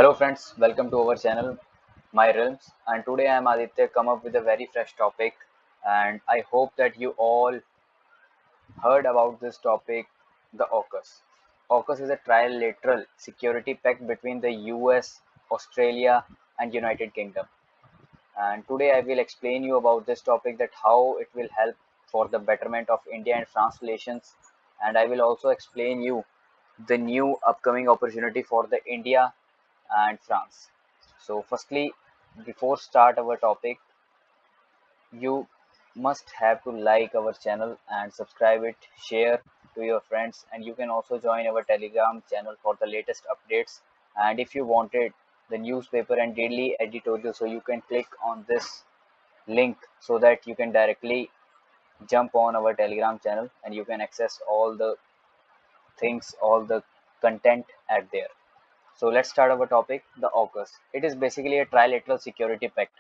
Hello friends, welcome to our channel, My Realms. And today I am Aditya, come up with a very fresh topic. And I hope that you all heard about this topic, the AUKUS. AUKUS is a trilateral security pact between the US, Australia, and United Kingdom. And today I will explain you about this topic, that how it will help for the betterment of India and France relations. And I will also explain you the new upcoming opportunity for the India and France. So firstly, before start our topic, you must have to like our channel and subscribe it, share to your friends, and you can also join our Telegram channel for the latest updates. And if you wanted the newspaper and daily editorial, so you can click on this link so that you can directly jump on our Telegram channel and you can access all the things, all the content at there. So let's start our topic, the AUKUS. It is basically a trilateral security pact,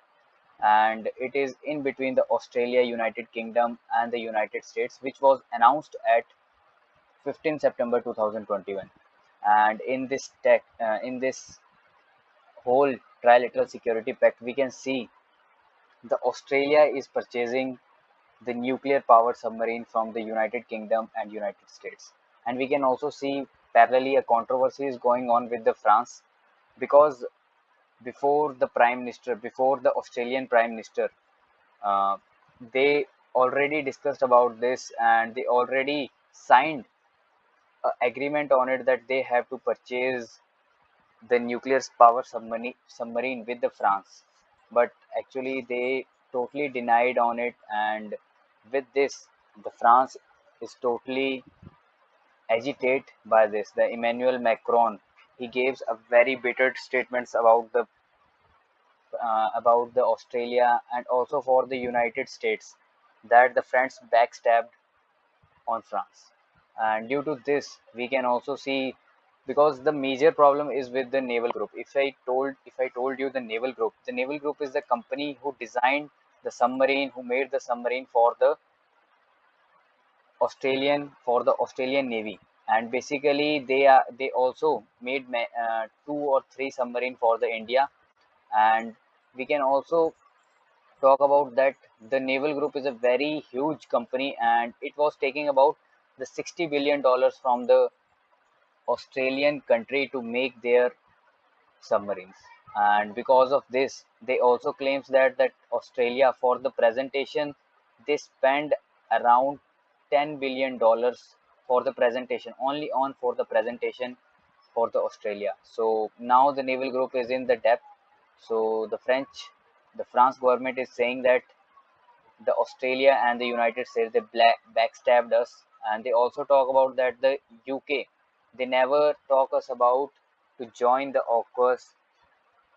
and it is in between the Australia, United Kingdom, and the United States, which was announced at 15 September 2021. And in this whole trilateral security pact, we can see the Australia is purchasing the nuclear powered submarine from the United Kingdom and United States. And we can also see parallelly a controversy is going on with the France, because before the Australian Prime Minister, uh, they already discussed about this and they already signed an agreement on it that they have to purchase the nuclear power submarine with the France. But actually they totally denied on it, and with this the France is totally agitated by this. The Emmanuel Macron, he gives a very bitter statements about the Australia and also for the United States, that the French backstabbed on France. And due to this, we can also see, because the major problem is with the naval group. If I told you the naval group is the company who designed the submarine, who made the submarine for the Australian Navy. And basically they also made two or three submarine for the India. And we can also talk about that the naval group is a very huge company, and it was taking about the $60 billion from the Australian country to make their submarines. And because of this, they also claims that Australia, for the presentation, they spend around $10 billion for the presentation, only on for the presentation for the Australia. So now the naval group is in the debt. So the France government is saying that the Australia and the United States, they backstabbed us. And they also talk about that the UK, they never talk us about to join the AUKUS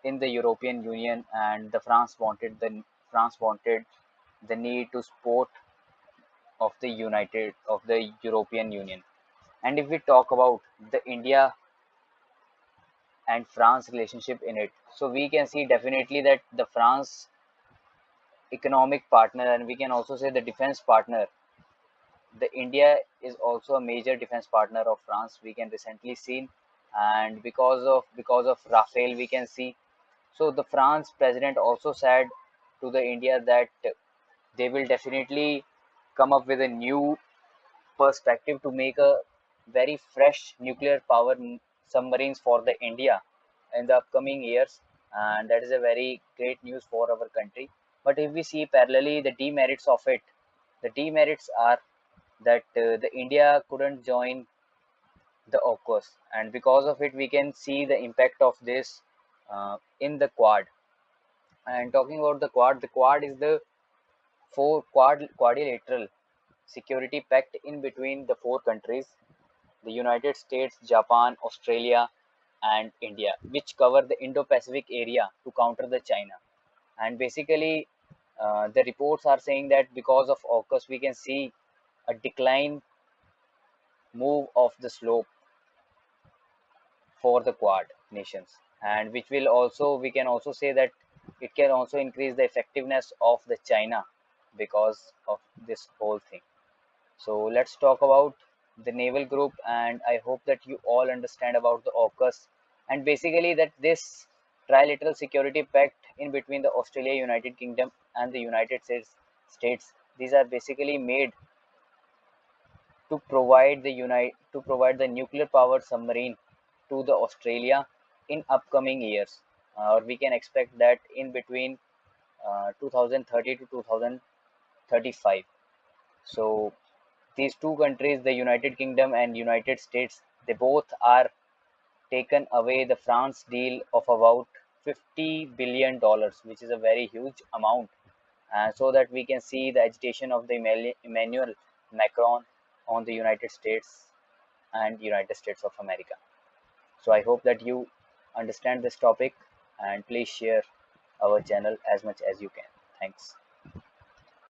in the European Union. And the France wanted the need to support of the European Union. And if we talk about the India and France relationship in it, so we can see definitely that the France economic partner, and we can also say the defense partner, the India is also a major defense partner of France. We can recently seen, and because of Rafael, we can see. So the France president also said to the India that they will definitely come up with a new perspective to make a very fresh nuclear power submarines for the India in the upcoming years. And that is a very great news for our country. But if we see parallelly the demerits of it, the demerits are that the India couldn't join the AUKUS, and because of it, we can see the impact of this in the Quad. And talking about the Quad is the quadrilateral security pact in between the four countries: the United States, Japan, Australia, and India, which cover the Indo-Pacific area to counter the China. And basically, the reports are saying that because of AUKUS, we can see a decline move of the slope for the Quad nations, and which will also, we can also say that it can also increase the effectiveness of the China because of this whole thing. So let's talk about the naval group, and I hope that you all understand about the AUKUS and basically that this trilateral security pact in between the Australia, United Kingdom, and the United States, these are basically made to provide the nuclear powered submarine to the Australia in upcoming years, or we can expect that in between 2030 to 2035. So these two countries, the United Kingdom and United States, they both are taken away the France deal of about $50 billion, which is a very huge amount, so that we can see the agitation of the Emmanuel Macron on the United States and United States of America. So I hope that you understand this topic, and please share our channel as much as you can. Thanks.